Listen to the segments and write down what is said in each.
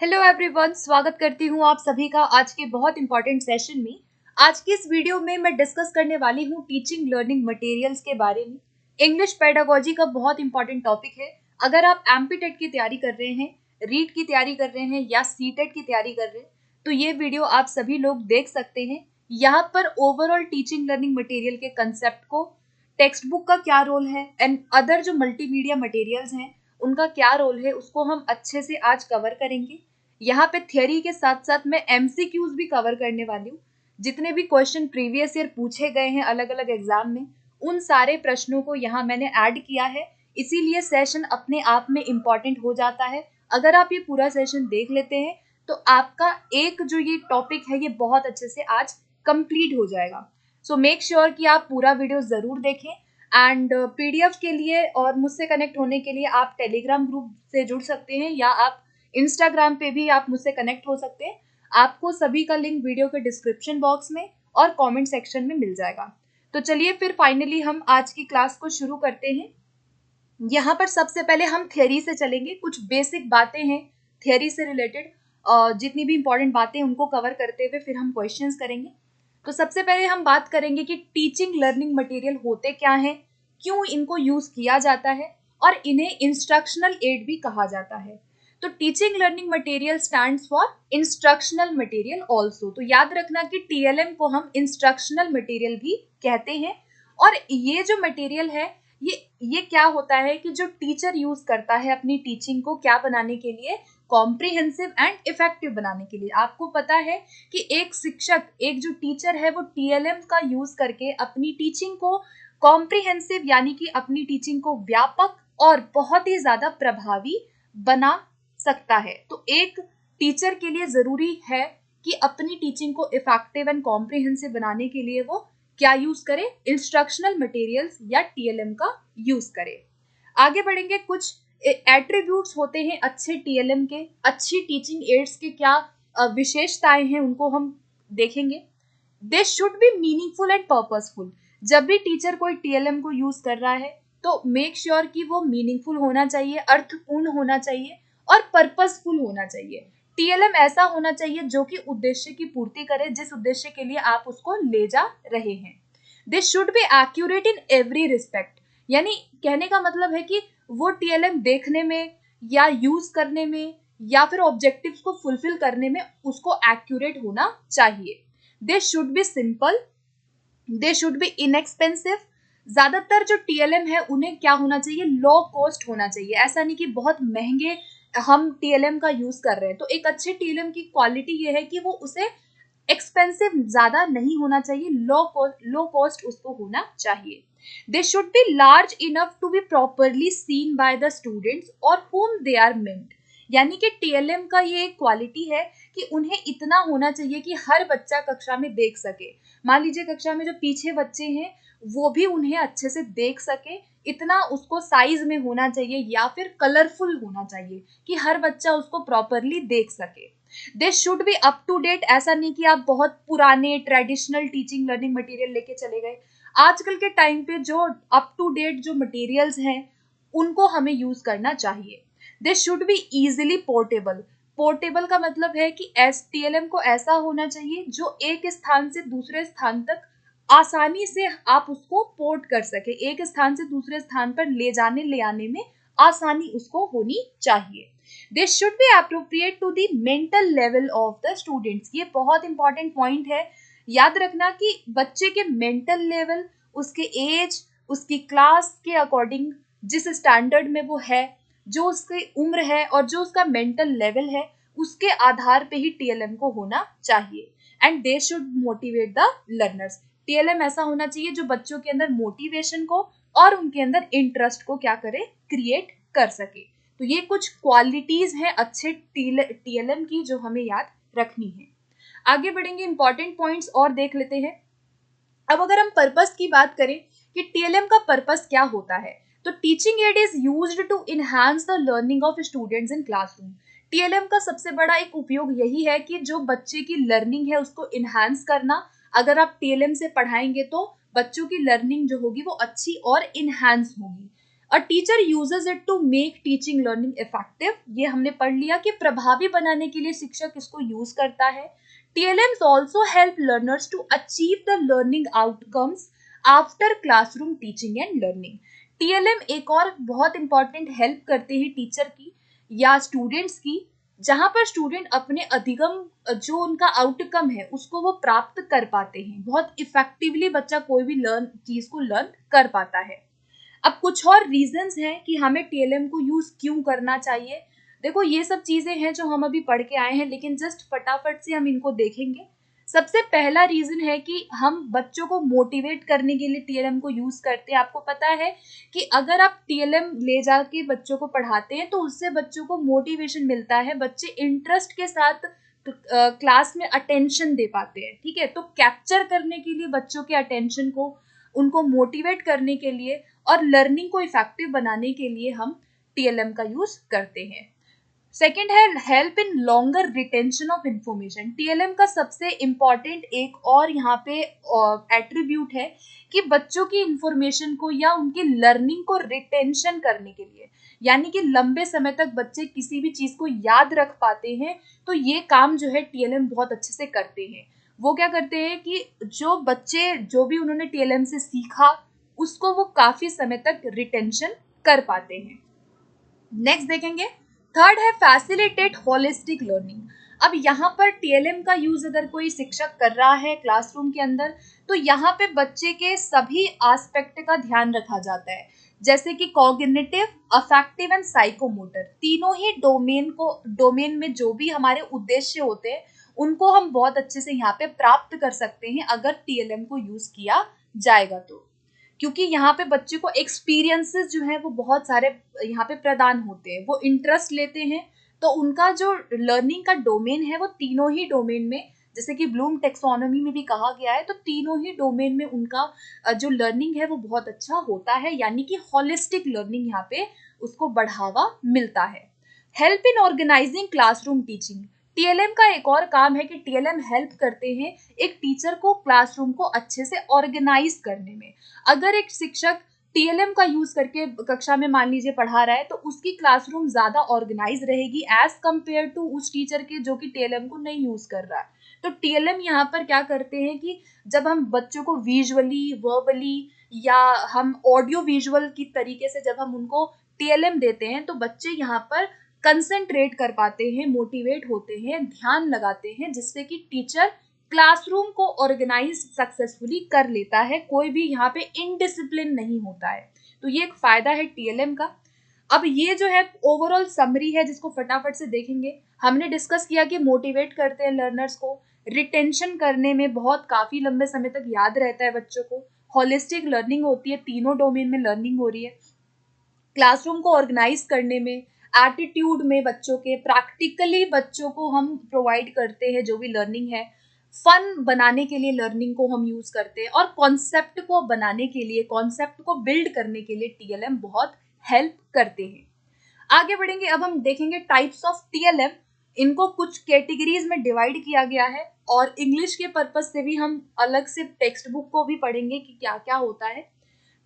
Hello everyone, स्वागत करती हूँ आप सभी का आज के बहुत इंपॉर्टेंट सेशन में। आज की इस वीडियो में मैं डिस्कस करने वाली हूँ टीचिंग लर्निंग मटेरियल्स के बारे में। इंग्लिश पेडागोजी का बहुत इंपॉर्टेंट टॉपिक है। अगर आप एमपीटेट की तैयारी कर रहे हैं, रीट की तैयारी कर रहे हैं या सीटेट की तैयारी कर रहे हैं तो ये वीडियो आप सभी लोग देख सकते हैं। यहाँ पर ओवरऑल टीचिंग लर्निंग मटेरियल के कंसेप्ट को, टेक्स्ट बुक का क्या रोल है एंड अदर जो मल्टीमीडिया मटेरियल्स हैं उनका क्या रोल है, उसको हम अच्छे से आज कवर करेंगे। यहाँ पे थ्योरी के साथ साथ मैं एमसीक्यूज भी कवर करने वाली हूँ। जितने भी क्वेश्चन प्रीवियस ईयर पूछे गए हैं अलग अलग एग्जाम में, उन सारे प्रश्नों को यहाँ मैंने ऐड किया है, इसीलिए सेशन अपने आप में इम्पॉर्टेंट हो जाता है। अगर आप ये पूरा सेशन देख लेते हैं तो आपका एक जो ये टॉपिक है ये बहुत अच्छे से आज कंप्लीट हो जाएगा। सो मेक श्योर कि आप पूरा वीडियो जरूर देखें एंड पीडीएफ के लिए और मुझसे कनेक्ट होने के लिए आप टेलीग्राम ग्रुप से जुड़ सकते हैं या आप इंस्टाग्राम पे भी आप मुझसे कनेक्ट हो सकते हैं। आपको सभी का लिंक वीडियो के डिस्क्रिप्शन बॉक्स में और कमेंट सेक्शन में मिल जाएगा। तो चलिए फिर फाइनली हम आज की क्लास को शुरू करते हैं। यहाँ पर सबसे पहले हम थ्योरी से चलेंगे, कुछ बेसिक बातें हैं थ्योरी से रिलेटेड, जितनी भी इंपॉर्टेंट बातें उनको कवर करते हुए फिर हम क्वेश्चंस करेंगे। तो सबसे पहले हम बात करेंगे कि टीचिंग लर्निंग मटेरियल होते क्या हैं, क्यों इनको यूज किया जाता है और इन्हें इंस्ट्रक्शनल एड भी कहा जाता है। तो teaching learning material stands for instructional material also. तो याद रखना कि टीएलएम को हम इंस्ट्रक्शनल मटेरियल भी कहते हैं। और ये जो मटेरियल है ये क्या होता है कि जो टीचर यूज करता है अपनी टीचिंग को क्या बनाने के लिए, कॉम्प्रिहेंसिव एंड इफेक्टिव बनाने के लिए। आपको पता है कि एक शिक्षक, एक जो टीचर है वो टीएलएम का यूज करके अपनी टीचिंग को कॉम्प्रिहेंसिव यानी कि अपनी टीचिंग को व्यापक और बहुत ही ज्यादा प्रभावी बना सकता है। तो एक टीचर के लिए जरूरी है कि अपनी टीचिंग को इफेक्टिव एंड कॉम्प्रिहेंसिव बनाने के लिए वो क्या यूज करे, इंस्ट्रक्शनल मटेरियल्स या टीएलएम का यूज करे। आगे बढ़ेंगे, कुछ एट्रीब्यूट्स होते हैं अच्छे टीएलएम के, अच्छी टीचिंग एड्स के क्या विशेषताएं हैं उनको हम देखेंगे। दे should B meaningful and purposeful. जब भी टीचर कोई टीएलएम को यूज कर रहा है तो मेक श्योर कि वो मीनिंगफुल होना चाहिए, अर्थपूर्ण होना चाहिए और पर्पसफुल होना चाहिए। टीएलएम ऐसा होना चाहिए जो कि उद्देश्य की पूर्ति करे, जिस उद्देश्य के लिए आप उसको ले जा रहे हैं। दे should be accurate in every respect, यानी कहने का मतलब है कि वो टीएलएम देखने में या यूज करने में या फिर ऑब्जेक्टिव्स को फुलफिल करने में उसको एक्यूरेट होना चाहिए। They should B simple, they should B inexpensive. ज्यादातर जो टीएलएम है उन्हें क्या होना चाहिए, लो कॉस्ट होना चाहिए। ऐसा नहीं कि बहुत महंगे हम टीएलएम का यूज कर रहे हैं। तो एक अच्छे टीएलएम की क्वालिटी ये है कि वो उसे एक्सपेंसिव ज्यादा नहीं होना चाहिए, लो कॉस्ट उसको होना चाहिए। They should be large enough to be properly seen by the students और whom they are meant। यानी कि टीएलएम का ये एक क्वालिटी है कि उन्हें इतना होना चाहिए कि हर बच्चा कक्षा में देख सके। मान लीजिए कक्षा में जो पीछे बच्चे हैं वो भी उन्हें अच्छे से देख सके, इतना उसको साइज में होना चाहिए या फिर कलरफुल होना चाहिए कि हर बच्चा उसको प्रॉपरली देख सके। They should be up to date. ऐसा नहीं कि आप बहुत पुराने ट्रेडिशनल टीचिंग लर्निंग मटेरियल लेके चले गए। आजकल के टाइम पे जो अप टू डेट जो मटेरियल्स हैं उनको हमें यूज करना चाहिए। They should be easily portable. Portable का मतलब है कि टीएलएम को ऐसा होना चाहिए जो एक स्थान से दूसरे स्थान तक आसानी से आप उसको पोर्ट कर सके, एक स्थान से दूसरे स्थान पर ले आने में आसानी उसको होनी चाहिए। They should be appropriate to the mental level of the students. ये बहुत इंपॉर्टेंट पॉइंट है। याद रखना कि बच्चे के मेंटल लेवल, उसके एज, उसकी क्लास के अकॉर्डिंग, जिस स्टैंडर्ड में वो है, जो उसकी उम्र है और जो उसका मेंटल लेवल है, उसके आधार पे ही टीएलएम को होना चाहिए। And they should motivate the learners. TLM ऐसा होना चाहिए जो बच्चों के अंदर मोटिवेशन को और उनके अंदर इंटरेस्ट को क्या करे, क्रिएट कर सके। तो ये कुछ क्वालिटीज हैं अच्छे टीएलएम की जो हमें याद रखनी है। आगे बढ़ेंगे, इंपॉर्टेंट पॉइंट्स और देख लेते हैं। अब अगर हम पर्पस की बात करें कि टीएलएम का पर्पस क्या होता है, तो teaching aid is used to enhance the learning of students in classroom. TLM का सबसे बड़ा एक उपयोग यही है कि जो बच्चे की लर्निंग है उसको इनहांस करना। अगर आप टीएलएम से पढ़ाएंगे तो बच्चों की लर्निंग जो होगी वो अच्छी और इनहांस होगी। A teacher uses it to make teaching learning effective, ये हमने पढ़ लिया कि प्रभावी बनाने के लिए शिक्षक इसको यूज करता है। TLMs also help learners to achieve the learning outcomes after classroom teaching and learning। TLM एक और बहुत इंपॉर्टेंट हेल्प करते हैं टीचर की या स्टूडेंट्स की, जहां पर स्टूडेंट अपने अधिगम जो उनका आउटकम है उसको वो प्राप्त कर पाते हैं। बहुत इफेक्टिवली बच्चा कोई भी चीज को लर्न कर पाता है। अब कुछ और रीजंस हैं कि हमें TLM को यूज क्यों करना चाहिए। देखो ये सब चीजें हैं जो हम अभी पढ़ के आए हैं, लेकिन जस्ट फटाफट से हम इनको देखेंगे। सबसे पहला रीजन है कि हम बच्चों को मोटिवेट करने के लिए TLM को यूज करते हैं। आपको पता है कि अगर आप TLM ले जाके बच्चों को पढ़ाते हैं तो उससे बच्चों को मोटिवेशन मिलता है, बच्चे इंटरेस्ट के साथ क्लास में अटेंशन दे पाते हैं। ठीक है, तो कैप्चर करने के लिए बच्चों के अटेंशन को, उनको मोटिवेट करने के लिए और लर्निंग को इफेक्टिव बनाने के लिए हम TLM का यूज करते हैं। सेकेंड है help in longer retention of information. TLM का सबसे इम्पॉर्टेंट एक और यहाँ पे एट्रीब्यूट है कि बच्चों की इंफॉर्मेशन को या उनकी लर्निंग को रिटेंशन करने के लिए, यानी कि लंबे समय तक बच्चे किसी भी चीज को याद रख पाते हैं, तो ये काम जो है TLM बहुत अच्छे से करते हैं। वो क्या करते हैं कि जो बच्चे जो भी उन्होंने TLM से सीखा उसको वो काफी समय तक रिटेंशन कर पाते हैं। नेक्स्ट देखेंगे, थर्ड है फैसिलिटेट होलिस्टिक लर्निंग। अब यहाँ पर TLM का यूज अगर कोई शिक्षक कर रहा है क्लासरूम के अंदर, तो यहाँ पे बच्चे के सभी एस्पेक्ट का ध्यान रखा जाता है, जैसे कि कॉग्निटिव, अफेक्टिव एंड साइकोमोटर, तीनों ही डोमेन में जो भी हमारे उद्देश्य होते हैं उनको हम बहुत अच्छे से यहाँ पे प्राप्त कर सकते हैं अगर TLM को यूज किया जाएगा तो। क्योंकि यहाँ पे बच्चे को एक्सपीरियंसेस जो है वो बहुत सारे यहाँ पे प्रदान होते हैं, वो इंटरेस्ट लेते हैं, तो उनका जो लर्निंग का डोमेन है वो तीनों ही डोमेन में, जैसे कि ब्लूम टेक्सोनोमी में भी कहा गया है, तो तीनों ही डोमेन में उनका जो लर्निंग है वो बहुत अच्छा होता है, यानी कि होलिस्टिक लर्निंग यहाँ पे उसको बढ़ावा मिलता है। Help in organising classroom teaching. TLM का एक और काम है कि TLM हेल्प करते हैं एक टीचर को क्लासरूम को अच्छे से ऑर्गेनाइज करने में। अगर एक शिक्षक TLM का यूज करके कक्षा में मान लीजिए पढ़ा रहा है, तो उसकी क्लासरूम ज्यादा ऑर्गेनाइज रहेगी एज कंपेयर टू उस टीचर के जो कि TLM को नहीं यूज कर रहा है। तो TLM यहाँ पर क्या करते हैं कि जब हम बच्चों को विजुअली, वर्बली या हम ऑडियो विजुअल की तरीके से जब हम उनको TLM देते हैं, तो बच्चे यहाँ पर कंसंट्रेट कर पाते हैं, मोटिवेट होते हैं, ध्यान लगाते हैं, जिससे कि टीचर क्लासरूम को ऑर्गेनाइज सक्सेसफुली कर लेता है, कोई भी यहाँ पे इनडिसिप्लिन नहीं होता है। तो ये एक फायदा है TLM का। अब ये जो है ओवरऑल समरी है जिसको फटाफट से देखेंगे। हमने डिस्कस किया कि मोटिवेट करते हैं लर्नर्स को, रिटेंशन करने में बहुत काफी लंबे समय तक याद रहता है बच्चों को, होलिस्टिक लर्निंग होती है, तीनों डोमेन में लर्निंग हो रही है, क्लासरूम को ऑर्गेनाइज करने में, एटीट्यूड में बच्चों के, प्रैक्टिकली बच्चों को हम प्रोवाइड करते हैं जो भी लर्निंग है, फन बनाने के लिए लर्निंग को हम यूज करते हैं, और कॉन्सेप्ट को बनाने के लिए, कॉन्सेप्ट को बिल्ड करने के लिए TLM बहुत हेल्प करते हैं। आगे बढ़ेंगे, अब हम देखेंगे टाइप्स ऑफ TLM। इनको कुछ कैटेगरीज में डिवाइड किया गया है, और इंग्लिश के पर्पज से भी हम अलग से टेक्स्ट बुक को भी पढ़ेंगे कि क्या क्या होता है।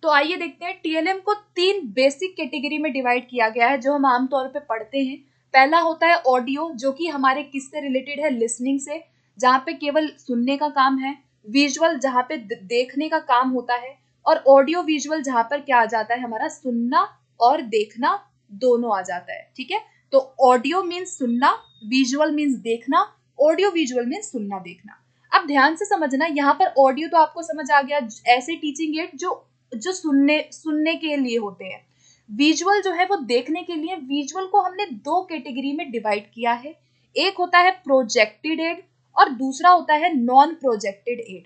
तो आइए देखते हैं, TLM को 3 बेसिक कैटेगरी में डिवाइड किया गया है जो हम आमतौर पे पढ़ते हैं। पहला होता है ऑडियो, जो कि हमारे किससे रिलेटेड है, लिसनिंग से, जहाँ पे केवल सुनने का काम है। विजुअल, जहाँ पे देखने का काम होता है। और ऑडियो विजुअल, जहाँ पर क्या आ जाता है, हमारा सुनना और देखना दोनों आ जाता है। ठीक है, तो ऑडियो मीन्स सुनना, विजुअल मीन्स देखना, ऑडियो विजुअल मीन्स सुनना देखना। अब ध्यान से समझना, यहाँ पर ऑडियो तो आपको समझ आ गया, ऐसे टीचिंग एड जो सुनने के लिए होते हैं। विजुअल जो है वो देखने के लिए। विजुअल को हमने 2 कैटेगरी में डिवाइड किया है, एक होता है प्रोजेक्टेड एड और दूसरा होता है नॉन प्रोजेक्टेड एड।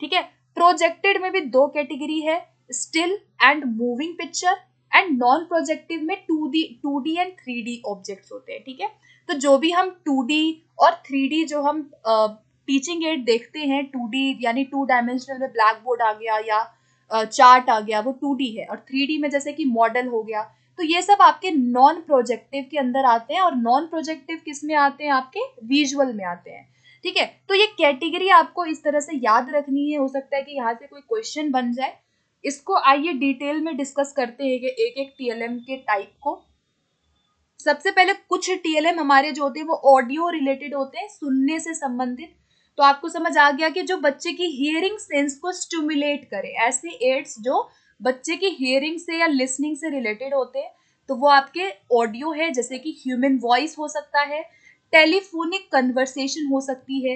ठीक है, प्रोजेक्टेड में भी 2 कैटेगरी है, still and moving picture, and non projective में 2D एंड 3D ऑब्जेक्ट्स होते हैं। ठीक है, तो जो भी हम 2D और 3D जो हम टीचिंग एड देखते हैं, 2D यानी 2 डायमेंशनल में ब्लैक बोर्ड आ गया या चार्ट आ गया, वो 2D है, और 3D में जैसे कि मॉडल हो गया, तो ये सब आपके नॉन प्रोजेक्टिव के अंदर आते हैं, और नॉन प्रोजेक्टिव किस में आते हैं, आपके विजुअल में आते हैं। ठीक है, तो ये कैटेगरी आपको इस तरह से याद रखनी है, हो सकता है कि यहाँ से कोई क्वेश्चन बन जाए। इसको आइए डिटेल में डिस्कस करते हैं कि एक एक टीएलएम के टाइप को। सबसे पहले कुछ टीएलएम हमारे जो होते हैं वो ऑडियो रिलेटेड होते हैं, सुनने से संबंधित। तो आपको समझ आ गया कि जो बच्चे की हियरिंग सेंस को स्टिमुलेट करे, ऐसे एड्स जो बच्चे की हियरिंग से या लिसनिंग से रिलेटेड होते हैं, तो वो आपके ऑडियो है, जैसे कि ह्यूमन वॉइस हो सकता है, टेलीफोनिक कन्वर्सेशन हो सकती है,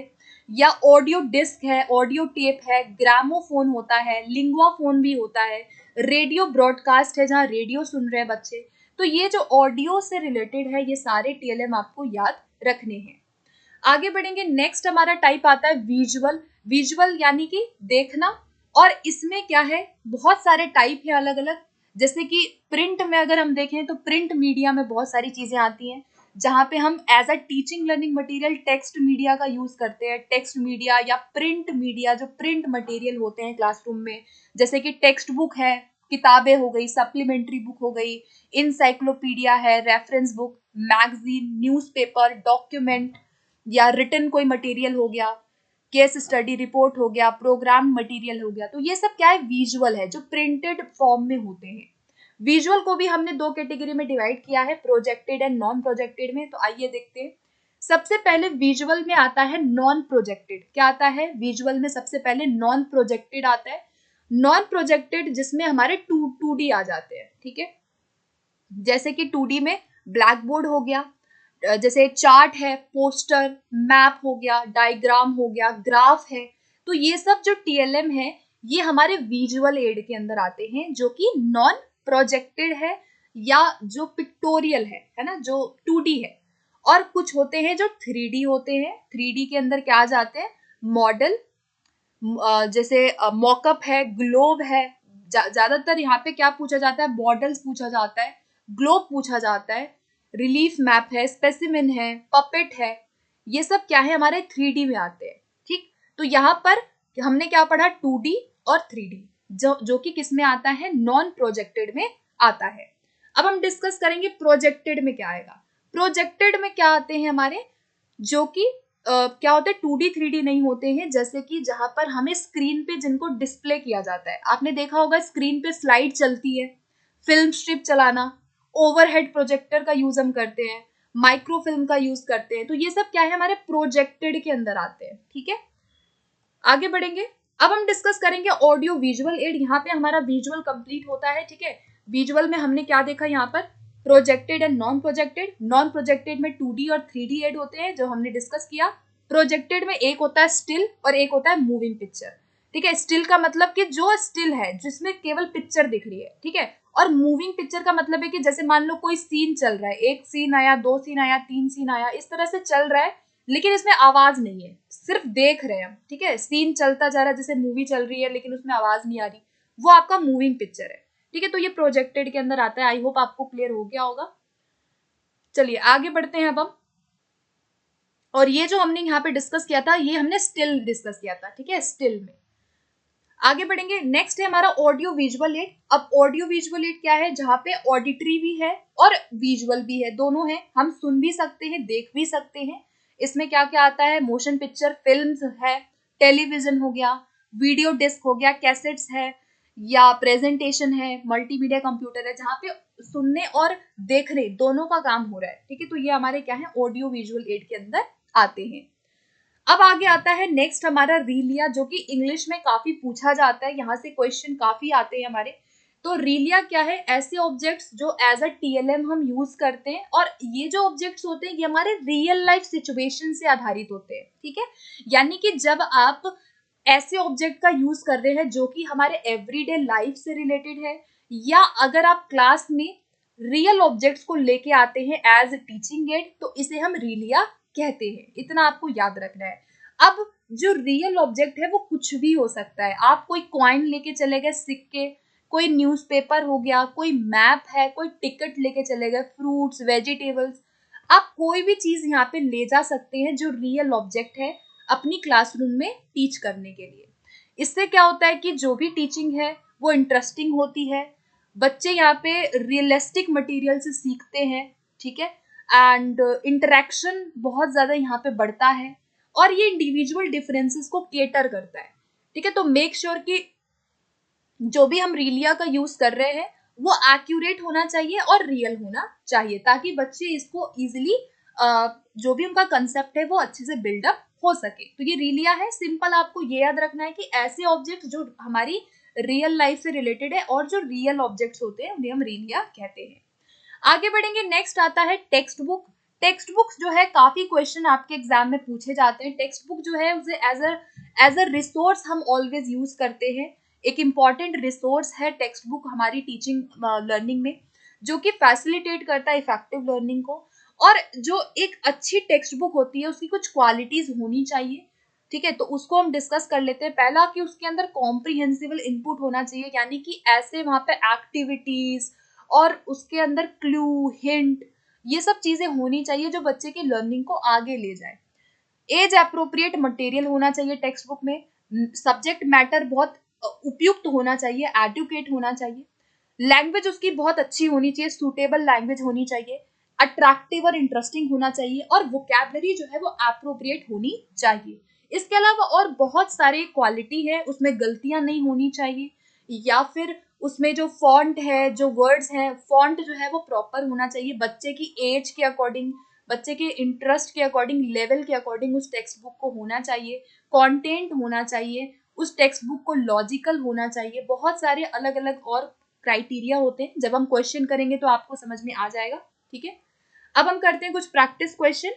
या ऑडियो डिस्क है, ऑडियो टेप है, ग्रामोफोन होता है, लिंगुआ फोन भी होता है, रेडियो ब्रॉडकास्ट है जहाँ रेडियो सुन रहे हैं बच्चे। तो ये जो ऑडियो से रिलेटेड है, ये सारे टीएलएम आपको याद रखने हैं। आगे बढ़ेंगे, नेक्स्ट हमारा टाइप आता है विजुअल। विजुअल यानी कि देखना, और इसमें क्या है, बहुत सारे टाइप है अलग अलग। जैसे कि प्रिंट में अगर हम देखें तो प्रिंट मीडिया में बहुत सारी चीजें आती हैं, जहाँ पे हम as a teaching learning material text media का यूज करते हैं। टेक्स्ट मीडिया या प्रिंट मीडिया, जो प्रिंट मटेरियल होते हैं क्लासरूम में, जैसे कि टेक्स्ट बुक है, किताबें हो गई, सप्लीमेंट्री बुक हो गई, इंसाइक्लोपीडिया है, reference book, magazine, newspaper, document, या रिटन कोई मटेरियल हो गया, केस स्टडी रिपोर्ट हो गया, प्रोग्राम मटेरियल हो गया। तो ये सब क्या है, विजुअल है, जो प्रिंटेड फॉर्म में होते हैं। विजुअल को भी हमने दो कैटेगरी में डिवाइड किया है, प्रोजेक्टेड एंड नॉन प्रोजेक्टेड में। तो आइए देखते हैं। सबसे पहले विजुअल में आता है नॉन प्रोजेक्टेड। क्या आता है विजुअल में? सबसे पहले नॉन प्रोजेक्टेड आता है। नॉन प्रोजेक्टेड जिसमें हमारे टू डी आ जाते हैं, ठीक है। जैसे कि 2D में ब्लैक बोर्ड हो गया, जैसे चार्ट है, पोस्टर, मैप हो गया, डायग्राम हो गया, ग्राफ है। तो ये सब जो टीएलएम है, ये हमारे विजुअल एड के अंदर आते हैं, जो कि नॉन प्रोजेक्टेड है, या जो पिक्टोरियल है ना, जो 2D है। और कुछ होते हैं जो 3D होते हैं। 3D के अंदर क्या आ जाते हैं, मॉडल, जैसे मॉकअप है, ग्लोब है। ज्यादातर यहाँ पे क्या पूछा जाता है, मॉडल्स पूछा जाता है, ग्लोब पूछा जाता है, रिलीफ मैप है, स्पेसिमेन है, पपेट है। ये सब क्या है, हमारे 3D में आते हैं, ठीक। तो यहाँ पर हमने क्या पढ़ा, 2D और 3D, जो कि किस में आता है, नॉन प्रोजेक्टेड में आता है। अब हम डिस्कस करेंगे प्रोजेक्टेड में क्या आएगा। प्रोजेक्टेड में क्या आते हैं हमारे, जो कि क्या होते हैं, 2D 3D नहीं होते हैं। जैसे कि जहां पर हमें स्क्रीन पे जिनको डिस्प्ले किया जाता है, आपने देखा होगा स्क्रीन पे स्लाइड चलती है, फिल्म स्ट्रिप चलाना, ओवरहेड प्रोजेक्टर का यूज हम करते हैं, माइक्रोफिल्म का यूज करते हैं। तो ये सब क्या है, हमारे प्रोजेक्टेड के अंदर आते हैं, ठीक है। आगे बढ़ेंगे, अब हम डिस्कस करेंगे ऑडियो विजुअल एड। यहाँ पे हमारा विजुअल कंप्लीट होता है, ठीक है। विजुअल में हमने क्या देखा, यहाँ पर projected and non projected. Non projected में 2D और 3D एड होते हैं, जो हमने डिस्कस किया। प्रोजेक्टेड में एक होता है स्टिल और एक होता है मूविंग पिक्चर, ठीक है। स्टिल का मतलब कि जो स्टिल है, जिसमें केवल पिक्चर दिख रही है, ठीक है। और मूविंग पिक्चर का मतलब है कि जैसे मान लो कोई सीन चल रहा है, एक सीन आया, 2 सीन आया, 3 सीन आया, इस तरह से चल रहा है, लेकिन इसमें आवाज नहीं है, सिर्फ देख रहे हैं हम, ठीक है। सीन चलता जा रहा है, जैसे मूवी चल रही है, लेकिन उसमें आवाज नहीं आ रही, वो आपका मूविंग पिक्चर है, ठीक है। तो ये प्रोजेक्टेड के अंदर आता है। आई होप आपको क्लियर हो गया होगा। चलिए आगे बढ़ते हैं अब हम। और ये जो हमने यहाँ पे डिस्कस किया था, ये हमने स्टिल डिस्कस किया था, ठीक है, स्टिल में। आगे बढ़ेंगे, नेक्स्ट है हमारा ऑडियो विजुअल एड। अब ऑडियो विजुअल एड क्या है, जहाँ पे ऑडिटरी भी है और विजुअल भी है, दोनों है। हम सुन भी सकते हैं, देख भी सकते हैं। इसमें क्या क्या आता है, मोशन पिक्चर, फिल्म्स है, टेलीविजन हो गया, वीडियो डिस्क हो गया, कैसेट्स है, या प्रेजेंटेशन है, मल्टीमीडिया कंप्यूटर है, जहाँ पे सुनने और देखने दोनों का काम हो रहा है, ठीक है। तो ये हमारे क्या है, ऑडियो विजुअल एड के अंदर आते हैं। अब आगे आता है नेक्स्ट हमारा रीलिया, जो कि इंग्लिश में काफी पूछा जाता है, यहाँ से क्वेश्चन काफी आते हैं हमारे। तो रीलिया क्या है, ऐसे ऑब्जेक्ट्स जो एज अ टीएलएम हम यूज करते हैं, और ये जो ऑब्जेक्ट्स होते हैं, ये हमारे रियल लाइफ सिचुएशन से आधारित होते हैं, ठीक है। यानी कि जब आप ऐसे ऑब्जेक्ट का यूज कर रहे हैं जो कि हमारे एवरीडे लाइफ से रिलेटेड है, या अगर आप क्लास में रियल ऑब्जेक्ट्स को लेके आते हैं एज टीचिंग एड, तो इसे हम रीलिया कहते हैं। इतना आपको याद रखना है। अब जो रियल ऑब्जेक्ट है वो कुछ भी हो सकता है। आप कोई कॉइन लेके चले गए, सिक्के, कोई न्यूज़पेपर हो गया, कोई मैप है, कोई टिकट लेके चले गए, फ्रूट्स, वेजिटेबल्स, आप कोई भी चीज यहाँ पे ले जा सकते हैं जो रियल ऑब्जेक्ट है, अपनी क्लासरूम में टीच करने के लिए। इससे क्या होता है कि जो भी टीचिंग है वो इंटरेस्टिंग होती है, बच्चे यहाँ पे रियलिस्टिक मटेरियल से सीखते हैं, ठीक है। एंड इंटरेक्शन बहुत ज्यादा यहाँ पे बढ़ता है, और ये इंडिविजुअल डिफरेंसेस को केटर करता है, ठीक है। तो मेक श्योर कि जो भी हम रीलिया का यूज कर रहे हैं वो एक्यूरेट होना चाहिए और रियल होना चाहिए, ताकि बच्चे इसको इजिली जो भी उनका कंसेप्ट है वो अच्छे से बिल्डअप हो सके। तो ये रीलिया है, सिंपल आपको ये याद रखना है कि ऐसे ऑब्जेक्ट जो हमारी रियल लाइफ से रिलेटेड है और जो रियल ऑब्जेक्ट्स होते हैं उन्हें हम रीलिया कहते हैं। आगे बढ़ेंगे, नेक्स्ट आता है टेक्स्ट बुक। टेक्स्ट बुक्स जो है काफी क्वेश्चन आपके एग्जाम में पूछे जाते हैं। टेक्स्ट बुक जो है उसे एज अ रिसोर्स हम ऑलवेज यूज करते हैं। एक इम्पॉर्टेंट रिसोर्स है टेक्स्ट बुक हमारी टीचिंग लर्निंग में, जो कि फैसिलिटेट करता है इफेक्टिव लर्निंग को। और जो एक अच्छी टेक्स्ट बुक होती है उसकी कुछ क्वालिटीज होनी चाहिए, ठीक है, तो उसको हम डिस्कस कर लेते हैं। पहला कि उसके अंदर कॉम्प्रिहेंसिबल इनपुट होना चाहिए, यानी कि ऐसे वहां पे एक्टिविटीज और उसके अंदर क्लू, हिंट, ये सब चीजें होनी चाहिए जो बच्चे की लर्निंग को आगे ले जाए। एज अप्रोप्रिएट मटेरियल होना चाहिए टेक्स्ट बुक में। सब्जेक्ट मैटर बहुत उपयुक्त होना चाहिए, एडुकेट होना चाहिए। लैंग्वेज उसकी बहुत अच्छी होनी चाहिए, सूटेबल लैंग्वेज होनी चाहिए। अट्रैक्टिव और इंटरेस्टिंग होना चाहिए, और वोकैबलरी जो है वो अप्रोप्रिएट होनी चाहिए। इसके अलावा और बहुत सारे क्वालिटी है, उसमें गलतियां नहीं होनी चाहिए, या फिर उसमें जो फॉन्ट है, जो वर्ड्स हैं, फॉन्ट जो है वो प्रॉपर होना चाहिए, बच्चे की एज के अकॉर्डिंग, बच्चे के इंटरेस्ट के अकॉर्डिंग, लेवल के अकॉर्डिंग उस टेक्स्ट बुक को होना चाहिए। कंटेंट होना चाहिए उस टेक्स्ट बुक को, लॉजिकल होना चाहिए। बहुत सारे अलग अलग और क्राइटेरिया होते हैं, जब हम क्वेश्चन करेंगे तो आपको समझ में आ जाएगा, ठीक है। अब हम करते हैं कुछ प्रैक्टिस क्वेश्चन।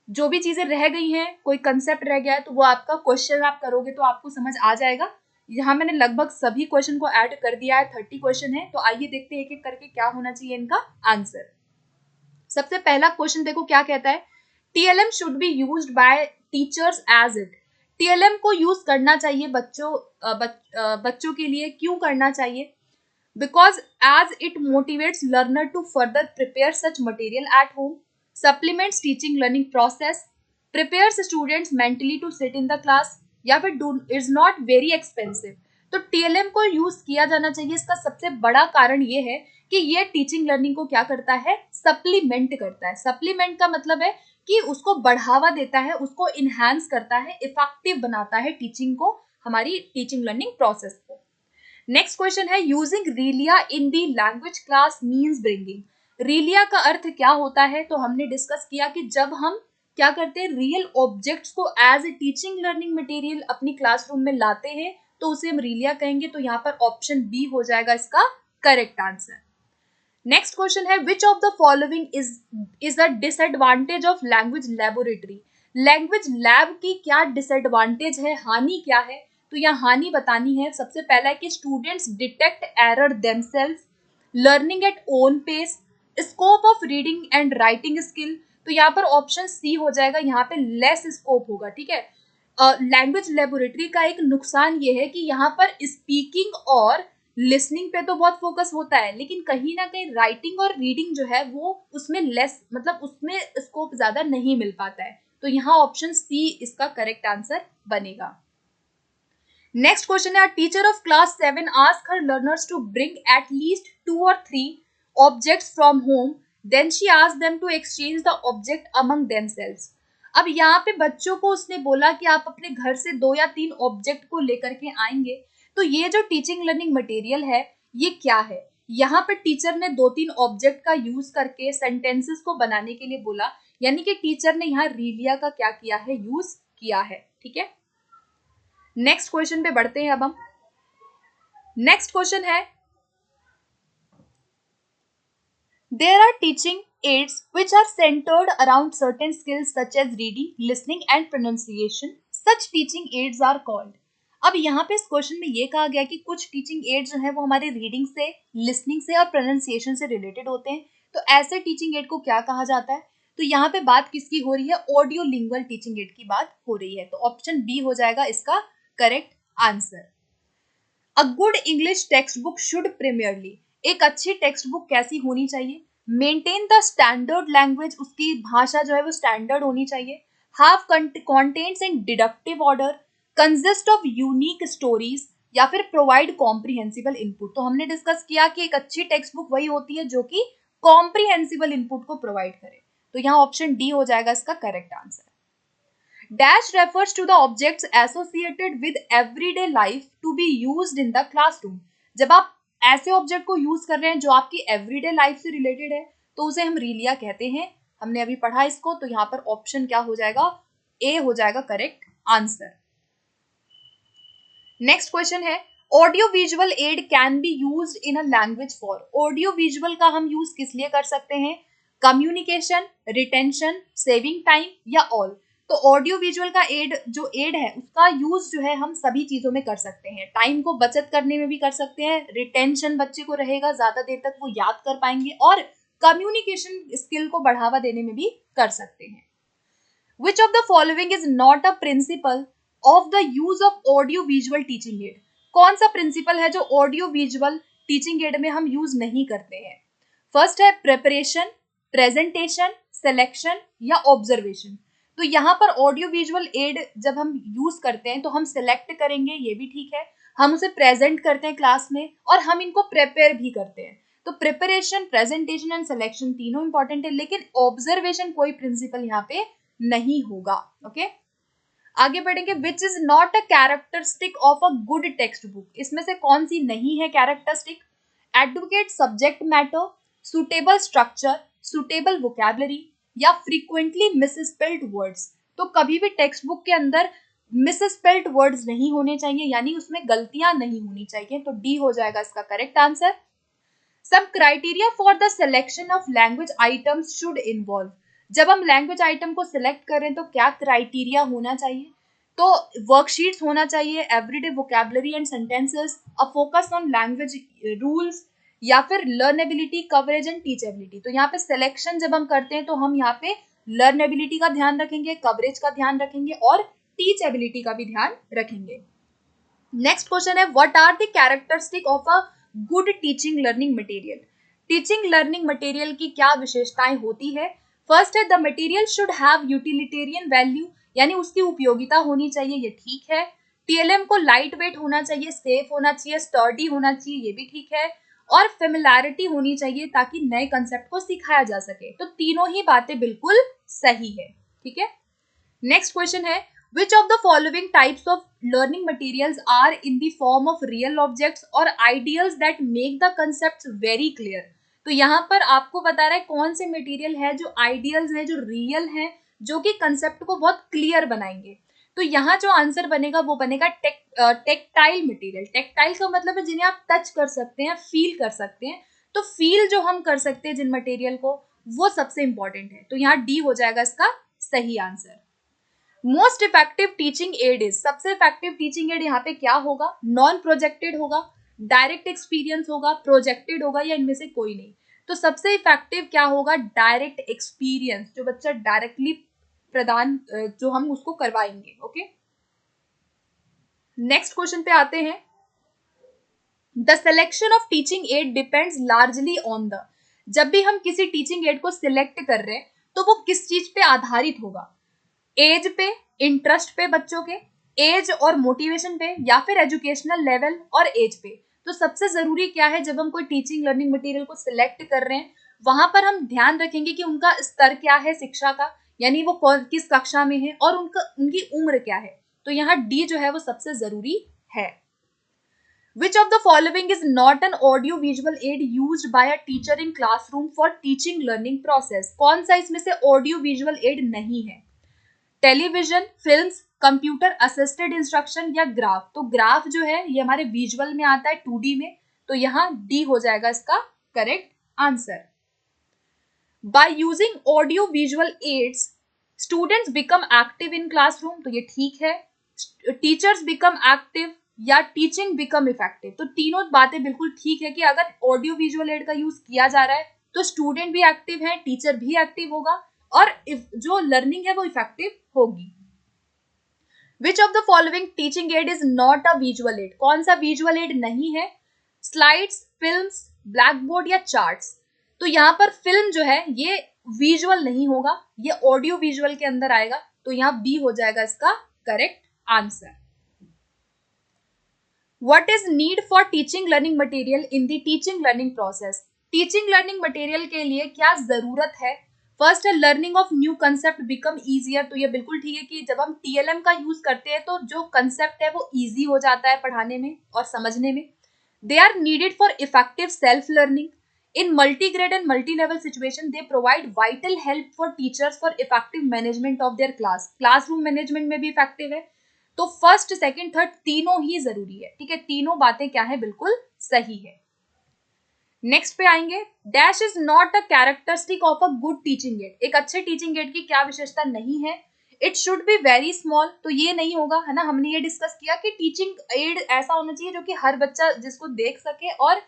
जो भी चीजें रह गई हैं, कोई कंसेप्ट रह गया है, तो वो आपका क्वेश्चन आप करोगे तो आपको समझ आ जाएगा। यहाँ मैंने लगभग सभी क्वेश्चन को ऐड कर दिया है, 30 क्वेश्चन है, तो आइए देखते हैं एक एक करके क्या होना चाहिए इनका आंसर। सबसे पहला क्वेश्चन देखो क्या कहता है, TLM should be used by teachers as it. TLM को यूज करना चाहिए बच्चों के लिए, क्यों करना चाहिए? because as it motivates learner to further prepare such material at home, supplements teaching learning process, prepares students mentally to sit in the class, या फिर do is not very expensive। तो टीएलएम को यूज किया जाना चाहिए। इसका सबसे बड़ा कारण ये है कि ये टीचिंग लर्निंग को क्या करता है, सप्लीमेंट करता है। सप्लीमेंट का मतलब है कि उसको बढ़ावा देता है, उसको इनहांस करता है, इफेक्टिव बनाता है टीचिंग को, हमारी टीचिंग लर्निंग प्रोसेस को। नेक्स्ट क्वेश्चन है, यूजिंग रीलिया इन दी लैंग्वेज क्लास मीन्स ब्रिंगिंग। रीलिया का अर्थ क्या होता है? तो हमने डिस्कस किया कि जब हम क्या करते हैं, रियल ऑब्जेक्ट्स को as a teaching learning material अपनी क्लासरूम में लाते हैं, तो उसे हम रीलिया कहेंगे। तो यहाँ पर ऑप्शन बी हो जाएगा इसका करेक्ट आंसर। नेक्स्ट क्वेश्चन है, which of the following is a disadvantage of language laboratory. Language lab की क्या डिसएडवांटेज है, हानि क्या है? तो यहाँ हानि बतानी है। सबसे पहला है कि students detect error themselves, learning at own pace, scope of reading and writing skill. तो यहाँ पर ऑप्शन सी हो जाएगा, यहाँ पे लेस स्कोप होगा, ठीक है। लैंग्वेज लेबोरेटरी का एक नुकसान ये है कि यहाँ पर स्पीकिंग और लिसनिंग पे तो बहुत फोकस होता है, लेकिन कहीं ना कहीं राइटिंग और रीडिंग जो है वो उसमें लेस, मतलब उसमें स्कोप ज्यादा नहीं मिल पाता है। तो यहाँ ऑप्शन सी इसका करेक्ट आंसर बनेगा। नेक्स्ट क्वेश्चन है, teacher of class 7 ask her learners to bring at least 2 or 3 objects from home, then she ask them to exchange the object among themselves. अब यहाँ पे बच्चों को उसने बोला कि आप अपने घर से 2 या 3 ऑब्जेक्ट को लेकर के आएंगे। तो ये जो टीचिंग लर्निंग मटेरियल है ये क्या है? यहाँ पे टीचर ने 2-3 ऑब्जेक्ट का यूज करके सेंटेंसेस को बनाने के लिए बोला, यानी कि टीचर ने यहाँ रीलिया का क्या किया है, यूज किया है, ठीक है। नेक्स्ट क्वेश्चन पे बढ़ते हैं अब हम। नेक्स्ट क्वेश्चन है, there are teaching aids which are centered around certain skills such as reading, listening and pronunciation. Such teaching aids are called। अब यहाँ पे इस क्वेश्चन में ये कहा गया कि कुछ टीचिंग एड्स जो है वो हमारे रीडिंग से, लिसनिंग से और प्रोनाउंसिएशन से रिलेटेड होते हैं। तो ऐसे टीचिंग एड को क्या कहा जाता है? तो यहाँ पे बात किसकी हो रही है, ऑडियो लिंगुअल टीचिंग एड की बात हो रही है। तो ऑप्शन बी हो जाएगा इसका correct answer. A good English text book should primarily, एक अच्छी टेक्स्ट बुक कैसी होनी चाहिए? मेंटेन द स्टैंडर्ड लैंग्वेज, उसकी भाषा जो है वो स्टैंडर्ड होनी चाहिए। Have contents in deductive order, consist of unique stories, या फिर प्रोवाइड कॉम्प्रिहेंसिबल इनपुट। तो हमने डिस्कस किया कि एक अच्छी टेक्स्ट बुक वही होती है जो कि कॉम्प्रिहेंसिबल इनपुट को प्रोवाइड करे। तो यहाँ ऑप्शन डी हो जाएगा इसका correct answer. Dash refers to the objects associated with everyday life to be used in the classroom. जब आप ऐसे ऑब्जेक्ट को यूज कर रहे हैं जो आपकी एवरीडे लाइफ से रिलेटेड है तो उसे हम रीलिया कहते हैं। हमने अभी पढ़ा इसको, तो यहाँ पर ऑप्शन क्या हो जाएगा, ए हो जाएगा करेक्ट आंसर। नेक्स्ट क्वेश्चन है audio visual add can be used in a language for. Audio visual का हम यूज किस लिए कर सकते हैं, कम्युनिकेशन, रिटेंशन, सेविंग टाइम या ऑल। तो ऑडियो विजुअल का एड जो एड है उसका यूज जो है हम सभी चीजों में कर सकते हैं। टाइम को बचत करने में भी कर सकते हैं, रिटेंशन बच्चे को रहेगा, ज्यादा देर तक वो याद कर पाएंगे, और कम्युनिकेशन स्किल को बढ़ावा देने में भी कर सकते हैं। Which of the following is not a principle of the use of audio visual teaching aid? कौन सा प्रिंसिपल है जो ऑडियो विजुअल टीचिंग एड में हम यूज नहीं करते हैं? फर्स्ट है प्रिपरेशन, प्रेजेंटेशन, सिलेक्शन या ऑब्जर्वेशन। तो यहाँ पर ऑडियो विजुअल एड जब हम यूज करते हैं तो हम सिलेक्ट करेंगे, ये भी ठीक है, हम उसे प्रेजेंट करते हैं क्लास में और हम इनको प्रिपेयर भी करते हैं। तो प्रिपरेशन, प्रेजेंटेशन एंड सिलेक्शन तीनों इंपॉर्टेंट है, लेकिन ऑब्जर्वेशन कोई प्रिंसिपल यहाँ पे नहीं होगा। ओके, आगे बढ़ेंगे। Which is not a characteristic of a good text book. इसमें से कौन सी नहीं है characteristic? Advocate subject matter, suitable structure, suitable vocabulary या फ्रीक्वेंटली मिसस्पेल्ड वर्ड्स। तो कभी भी टेक्स्ट बुक के अंदर मिसस्पेल्ड वर्ड्स नहीं होने चाहिए, यानी उसमें गलतियां नहीं होनी चाहिए। तो डी हो जाएगा इसका correct answer. Some criteria for the selection of language items should involve. जब हम लैंग्वेज आइटम को सिलेक्ट करें तो क्या क्राइटेरिया होना चाहिए? तो वर्कशीट्स होना चाहिए, everyday vocabulary and sentences, a focus on language rules, या फिर लर्नेबिलिटी, कवरेज एंड टीचेबिलिटी। तो यहाँ पे सिलेक्शन जब हम करते हैं तो हम यहाँ पे लर्नेबिलिटी का ध्यान रखेंगे, कवरेज का ध्यान रखेंगे और टीचेबिलिटी का भी ध्यान रखेंगे। नेक्स्ट क्वेश्चन है what are the characteristic of a good teaching learning material. Teaching learning material की क्या विशेषताएं होती है? फर्स्ट है the material should have utilitarian value, यानी उसकी उपयोगिता होनी चाहिए, ये ठीक है। टीएलएम को लाइट वेट होना चाहिए, सेफ होना चाहिए, स्टर्डी होना चाहिए, ये भी ठीक है। और फेमिलैरिटी होनी चाहिए ताकि नए कंसेप्ट को सिखाया जा सके। तो तीनों ही बातें बिल्कुल सही है, ठीक है। नेक्स्ट क्वेश्चन है which of the following types of learning materials are in the form of real objects or ideals that make the concepts very clear। तो यहाँ पर आपको बता रहा है कौन से मटेरियल है जो आइडियल्स है, जो रियल है, जो कि कंसेप्ट को बहुत क्लियर बनाएंगे। तो यहाँ जो आंसर बनेगा वो बनेगा टेक्टाइल मटेरियल। टेक्टाइल का मतलब है जिन्हें आप टच कर सकते हैं, फील कर सकते हैं। तो फील जो हम कर सकते हैं जिन मटेरियल को, वो सबसे इंपॉर्टेंट है। तो यहाँ डी हो जाएगा इसका सही answer. Most effective teaching aid is, सबसे इफेक्टिव टीचिंग एड यहाँ पे क्या होगा? नॉन प्रोजेक्टेड होगा, डायरेक्ट एक्सपीरियंस होगा, प्रोजेक्टेड होगा, या इनमें से कोई नहीं। तो सबसे इफेक्टिव क्या होगा? डायरेक्ट एक्सपीरियंस, जो बच्चा डायरेक्टली प्रदान, जो हम उसको करवाएंगे। ओके, नेक्स्ट क्वेश्चन पे आते हैं। The selection of teaching add depends largely on the. जब भी हम किसी टीचिंग एड को सिलेक्ट कर रहे हैं तो वो किस चीज पे आधारित होगा? एज पे, इंटरेस्ट पे बच्चों के, एज और मोटिवेशन पे, या फिर एजुकेशनल लेवल और एज पे। तो सबसे जरूरी क्या है जब हम कोई टीचिंग लर्निंग मटेरियल को सिलेक्ट कर रहे हैं, वहां पर हम ध्यान रखेंगे कि उनका स्तर क्या है शिक्षा का, यानी वो किस कक्षा में है, और उनकी उम्र क्या है। तो यहाँ डी जो है वो सबसे जरूरी है। Which of the following is not an audio visual aid used by a teacher in classroom for teaching learning process? कौन सा इसमें से ऑडियो विजुअल एड नहीं है? Television, films, computer assisted instruction या ग्राफ। तो ग्राफ जो है ये हमारे विजुअल में आता है 2D में, तो यहाँ डी हो जाएगा इसका correct answer. By using audio visual aids students become active in classroom. तो ये ठीक है। टीचर्स बिकम एक्टिव या टीचिंग बिकम इफेक्टिव। तो तीनों बातें बिल्कुल ठीक है कि अगर ऑडियो विजुअल एड का यूज किया जा रहा है तो स्टूडेंट भी एक्टिव है, टीचर भी एक्टिव होगा, और जो लर्निंग है वो इफेक्टिव होगी। Which of the following teaching aid is not a visual add? कौन सा विजुअल एड नहीं है? स्लाइड्स, फिल्म्स, ब्लैक बोर्ड या चार्ट्स। तो यहाँ पर फिल्म जो है ये विजुअल नहीं होगा, ये ऑडियो विजुअल के अंदर आएगा। तो यहाँ बी हो जाएगा इसका correct answer. What is need for teaching learning material in the teaching learning process? Teaching learning material के लिए क्या जरूरत है? फर्स्ट है learning of new concept become easier, तो ये बिल्कुल ठीक है कि जब हम टीएलएम का यूज करते हैं तो जो कंसेप्ट है वो इजी हो जाता है पढ़ाने में और समझने में. They are needed for effective self learning. In multi-grade and multi-level situation, they provide vital help for teachers for effective management of their class. Classroom management में भी effective है. तो फर्स्ट, सेकंड, थर्ड तीनों ही जरूरी है. ठीक है, तीनों बातें क्या है, बिल्कुल सही है. नेक्स्ट पे आएंगे. Dash is not a characteristic of a good teaching add. एक अच्छे टीचिंग एड की क्या विशेषता नहीं है. It should be very small, तो ये नहीं होगा, है ना. हमने ये डिस्कस किया कि टीचिंग एड ऐसा होना चाहिए जो कि हर बच्चा जिसको देख सके, और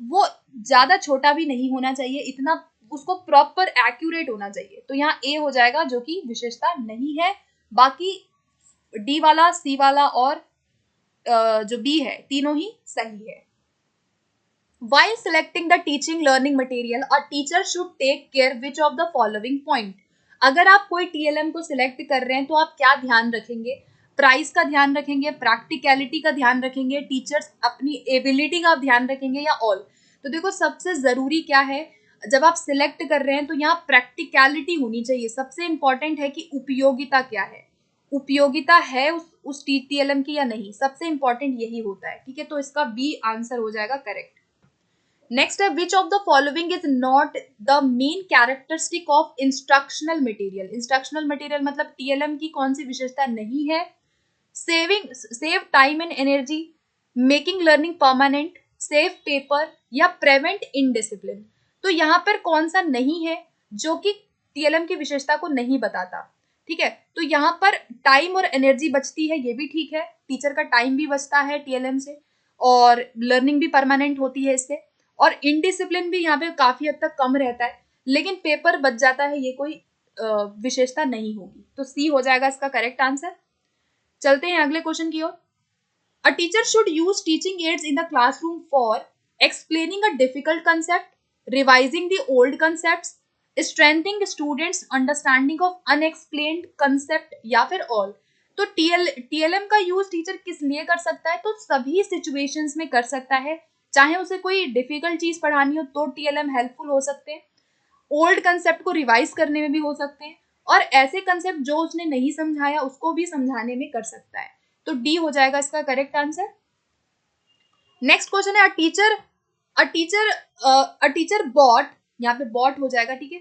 वो ज्यादा छोटा भी नहीं होना चाहिए, इतना उसको प्रॉपर एक्यूरेट होना चाहिए. तो यहाँ ए हो जाएगा जो कि विशेषता नहीं है. बाकी डी वाला, सी वाला और जो बी है तीनों ही सही है. While selecting the teaching learning material, a teacher should take care which of the following point. अगर आप कोई टीएलएम को सिलेक्ट कर रहे हैं तो आप क्या ध्यान रखेंगे. प्राइस का ध्यान रखेंगे, प्रैक्टिकलिटी का ध्यान रखेंगे, टीचर्स अपनी एबिलिटी का ध्यान रखेंगे, या ऑल. तो देखो सबसे जरूरी क्या है जब आप सिलेक्ट कर रहे हैं, तो यहाँ प्रैक्टिकलिटी होनी चाहिए. सबसे इंपॉर्टेंट है कि उपयोगिता क्या है, उपयोगिता है उस टीएलएम की या नहीं, सबसे इंपॉर्टेंट यही होता है. ठीक है, तो इसका बी आंसर हो जाएगा करेक्ट. नेक्स्ट है which of the following is not the main characteristic of instructional material. Instructional material मतलब टीएलएम की कौन सी विशेषता नहीं है. Save time and energy, making learning permanent, save paper, या प्रिवेंट इनडिसिप्लिन. तो यहाँ पर कौन सा नहीं है जो कि टीएलएम की विशेषता को नहीं बताता. ठीक है, तो यहाँ पर टाइम और एनर्जी बचती है, ये भी ठीक है, टीचर का टाइम भी बचता है टीएलएम से, और लर्निंग भी परमानेंट होती है इससे, और इनडिसिप्लिन भी यहाँ पे काफी हद तक कम रहता है, लेकिन पेपर बच जाता है, ये कोई विशेषता नहीं होगी. तो सी हो जाएगा इसका करेक्ट आंसर. चलते हैं अगले क्वेश्चन की ओर. A teacher should use teaching aids in the classroom for explaining a difficult concept, revising the old concepts, strengthening students understanding of unexplained concept, या फिर ऑल. तो टीएलएम का यूज टीचर किस लिए कर सकता है, तो सभी सिचुएशंस में कर सकता है. चाहे उसे कोई डिफिकल्ट चीज पढ़ानी हो तो टीएलएम हेल्पफुल हो सकते हैं, ओल्ड कंसेप्ट को रिवाइज करने में भी हो सकते हैं, और ऐसे कंसेप्ट जो उसने नहीं समझाया उसको भी समझाने में कर सकता है. तो डी हो जाएगा इसका करेक्ट आंसर. नेक्स्ट क्वेश्चन है अ टीचर बॉट, यहाँ पे बॉट हो जाएगा. ठीक है,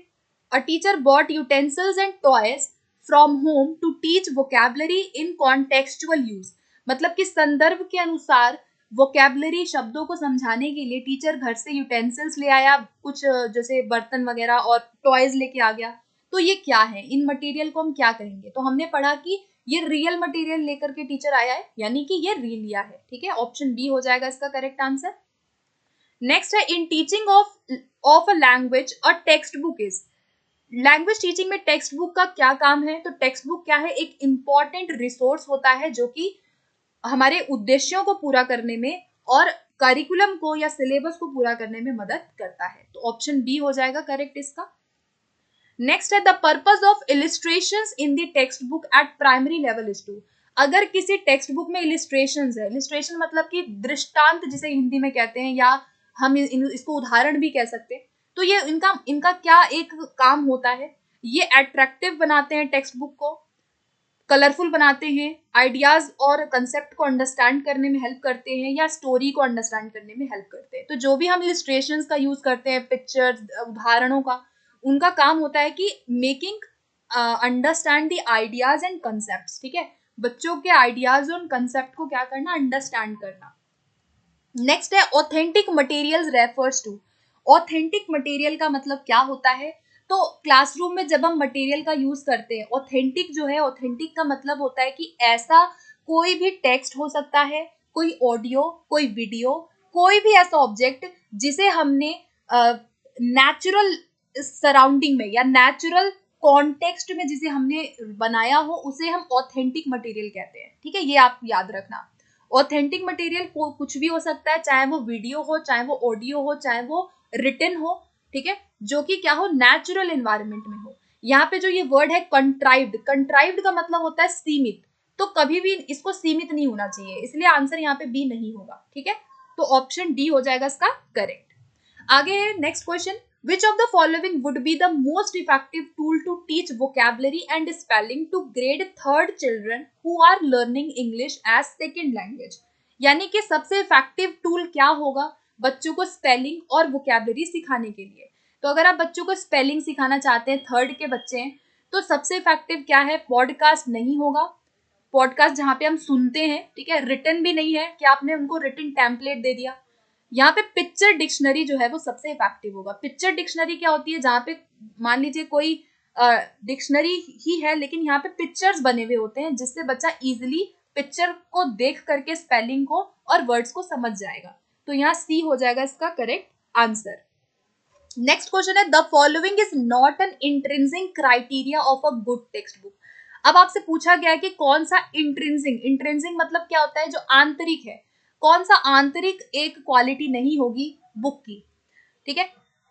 a teacher bought utensils and toys from home to teach vocabulary in contextual use. मतलब कि संदर्भ के अनुसार वोकैबुलरी, शब्दों को समझाने के लिए टीचर घर से यूटेंसिल्स ले आया, कुछ जैसे बर्तन वगैरह, और टॉयज लेके आ गया. तो ये क्या है, इन मटेरियल को हम क्या कहेंगे. तो हमने पढ़ा कि ये रियल मटेरियल लेकर के टीचर आया है, यानी कि ये रीलिया है. ठीक है, ऑप्शन बी हो जाएगा इसका करेक्ट आंसर. नेक्स्ट है in teaching of a language a text book is. Language teaching में टेक्स्ट बुक का क्या काम है. तो टेक्स्ट बुक क्या है, एक इंपॉर्टेंट रिसोर्स होता है जो कि हमारे उद्देश्यों को पूरा करने में और करिकुलम को या सिलेबस को पूरा करने में मदद करता है. तो ऑप्शन बी हो जाएगा करेक्ट इसका. नेक्स्ट है the purpose of illustrations in the textbook at primary level is to. अगर किसी टेक्स्ट बुक में इलिस्ट्रेशंस है, इलिस्ट्रेशन मतलब कि दृष्टांत जिसे हिंदी में कहते हैं, या हम इसको उदाहरण भी कह सकते हैं. तो ये इनका क्या एक काम होता है, ये अट्रैक्टिव बनाते हैं टेक्स्ट बुक को, कलरफुल बनाते हैं, आइडियाज और कंसेप्ट को अंडरस्टैंड करने में हेल्प करते हैं, या स्टोरी को अंडरस्टैंड करने में हेल्प करते हैं. तो जो भी हम इलिस्ट्रेशंस का यूज करते हैं, पिक्चर्स, उदाहरणों का, उनका काम होता है कि making understand the ideas and concept. ठीक है, बच्चों के आइडियाज और कंसेप्ट को क्या करना, अंडरस्टैंड करना. नेक्स्ट है authentic materials refers to. Authentic material का मतलब क्या होता है. तो क्लासरूम में जब हम मटेरियल का यूज करते हैं, ऑथेंटिक जो है, ऑथेंटिक का मतलब होता है कि ऐसा कोई भी टेक्स्ट हो सकता है, कोई ऑडियो, कोई वीडियो, कोई भी ऐसा ऑब्जेक्ट जिसे हमने नेचुरल सराउंडिंग में या नेचुरल कॉन्टेक्स्ट में जिसे हमने बनाया हो, उसे हम ऑथेंटिक मटेरियल कहते हैं. ठीक है, ये आप याद रखना. ऑथेंटिक मटेरियल कुछ भी हो सकता है, चाहे वो वीडियो हो, चाहे वो ऑडियो हो, चाहे वो रिटन हो. ठीक है, जो कि क्या हो, नेचुरल एनवायरनमेंट में हो. यहाँ पे जो ये वर्ड है कंट्राइव्ड, कंट्राइव्ड का मतलब होता है सीमित. तो कभी भी इसको सीमित नहीं होना चाहिए, इसलिए आंसर यहाँ पे बी नहीं होगा. ठीक है, तो ऑप्शन डी हो जाएगा इसका करेक्ट. आगे है next question. Which of the following would be the most effective tool to teach vocabulary and spelling to grade 3rd children who are learning English as second language? यानी कि सबसे effective tool क्या होगा बच्चों को spelling और vocabulary सिखाने के लिए? तो अगर आप बच्चों को स्पेलिंग सिखाना चाहते हैं, 3rd के बच्चे हैं, तो सबसे इफेक्टिव क्या है? पॉडकास्ट नहीं होगा, पॉडकास्ट जहाँ पे हम सुनते हैं, ठीक है, रिटन भी नहीं है कि आपने उनको रिटन टेम्पलेट दे दिया। यहाँ पे पिक्चर डिक्शनरी जो है वो सबसे इफेक्टिव होगा। पिक्चर डिक्शनरी क्या होती है? जहाँ पे मान लीजिए कोई डिक्शनरी ही है लेकिन यहाँ पे पिक्चर्स बने हुए होते हैं जिससे बच्चा इजिली पिक्चर को देख करके स्पेलिंग को और वर्ड्स को समझ जाएगा। तो यहाँ सी हो जाएगा इसका करेक्ट आंसर। नेक्स्ट क्वेश्चन है, the following is not an intrinsic criteria of a good text book. अब आपसे पूछा गया है कि कौन सा इंट्रिंसिक मतलब क्या होता है? जो आंतरिक है। कौन सा आंतरिक एक क्वालिटी नहीं होगी बुक की? ठीक है,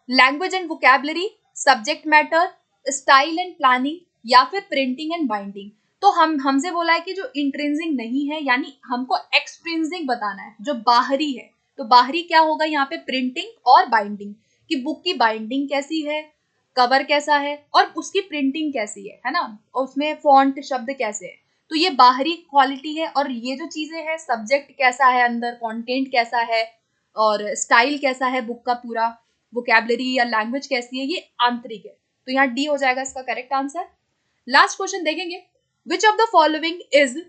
language and vocabulary, subject matter, style and planning, या फिर प्रिंटिंग एंड बाइंडिंग। तो हमसे बोला है कि जो इंट्रिंसिक नहीं है यानी हमको एक्सट्रिंसिक बताना है, जो बाहरी है। तो बाहरी क्या होगा यहाँ पे? प्रिंटिंग और बाइंडिंग, कि बुक की बाइंडिंग कैसी है, कवर कैसा है और उसकी प्रिंटिंग कैसी है ना, और उसमें फॉन्ट शब्द कैसे है। तो ये बाहरी क्वालिटी है। और ये जो चीजें हैं, सब्जेक्ट कैसा है, अंदर कंटेंट कैसा है और स्टाइल कैसा है बुक का पूरा, वोकैबुलरी या लैंग्वेज कैसी है, ये आंतरिक है। तो यहाँ डी हो जाएगा इसका करेक्ट आंसर। लास्ट क्वेश्चन देखेंगे, which of the following is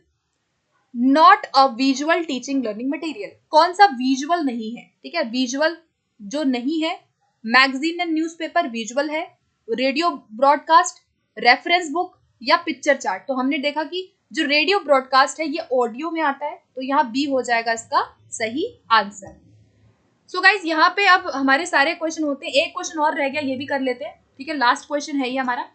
not a visual teaching learning material? कौन सा विजुअल नहीं है? ठीक है, विजुअल जो नहीं है, मैगजीन एंड न्यूज़पेपर विजुअल है, रेडियो ब्रॉडकास्ट, रेफरेंस बुक या पिक्चर चार्ट। तो हमने देखा कि जो रेडियो ब्रॉडकास्ट है ये ऑडियो में आता है, तो यहाँ बी हो जाएगा इसका सही आंसर। सो गाइज यहाँ पे अब हमारे सारे क्वेश्चन होते हैं। एक क्वेश्चन और रह गया, ये भी कर लेते हैं। ठीक है, लास्ट क्वेश्चन है ये हमारा।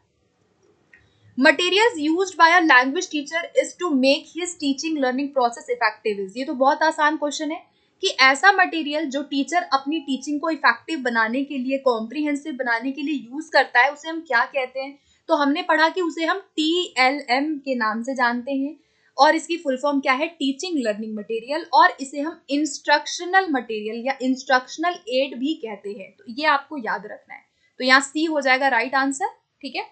Materials used by a language teacher is to make his teaching learning process effective is. ये तो बहुत आसान क्वेश्चन है कि ऐसा मटेरियल जो टीचर अपनी टीचिंग को इफेक्टिव बनाने के लिए, कॉम्प्रिहेंसिव बनाने के लिए यूज करता है, उसे हम क्या कहते हैं? तो हमने पढ़ा कि उसे हम TLM के नाम से जानते हैं और इसकी फुल फॉर्म क्या है? Teaching learning material. और इसे हम इंस्ट्रक्शनल मटेरियल या इंस्ट्रक्शनल एड भी कहते हैं। तो ये आपको याद रखना है। तो यहाँ सी हो जाएगा राइट आंसर। ठीक है,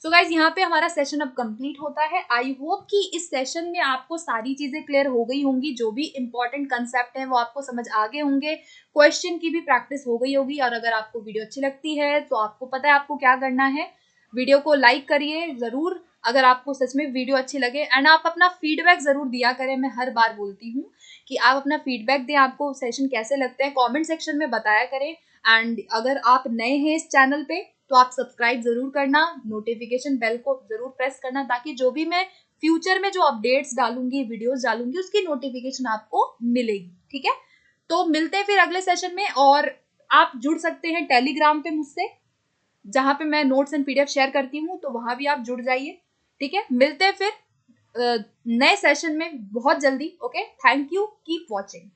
सो गाइज यहाँ पे हमारा सेशन अब कंप्लीट होता है। आई होप कि इस सेशन में आपको सारी चीजें क्लियर हो गई होंगी, जो भी इंपॉर्टेंट कंसेप्ट है वो आपको समझ आ गए होंगे, क्वेश्चन की भी प्रैक्टिस हो गई होगी। और अगर आपको वीडियो अच्छी लगती है तो आपको पता है आपको क्या करना है, वीडियो को लाइक करिए जरूर अगर आपको सच में वीडियो अच्छी लगे, एंड आप अपना फीडबैक जरूर दिया करें। मैं हर बार बोलती हूँ कि आप अपना फीडबैक दें, आपको सेशन कैसे लगते हैं, कमेंट सेक्शन में बताया करें। एंड अगर आप नए हैं इस चैनल पे तो आप सब्सक्राइब जरूर करना, नोटिफिकेशन बेल को जरूर प्रेस करना, ताकि जो भी मैं फ्यूचर में जो अपडेट्स डालूंगी, वीडियोस डालूंगी, उसकी नोटिफिकेशन आपको मिलेगी। ठीक है, तो मिलते हैं फिर अगले सेशन में। और आप जुड़ सकते हैं टेलीग्राम पे मुझसे, जहाँ पे मैं नोट्स एंड PDF शेयर करती हूँ, तो वहां भी आप जुड़ जाइए। ठीक है, मिलते हैं फिर नए सेशन में बहुत जल्दी। Okay, thank you, keep watching.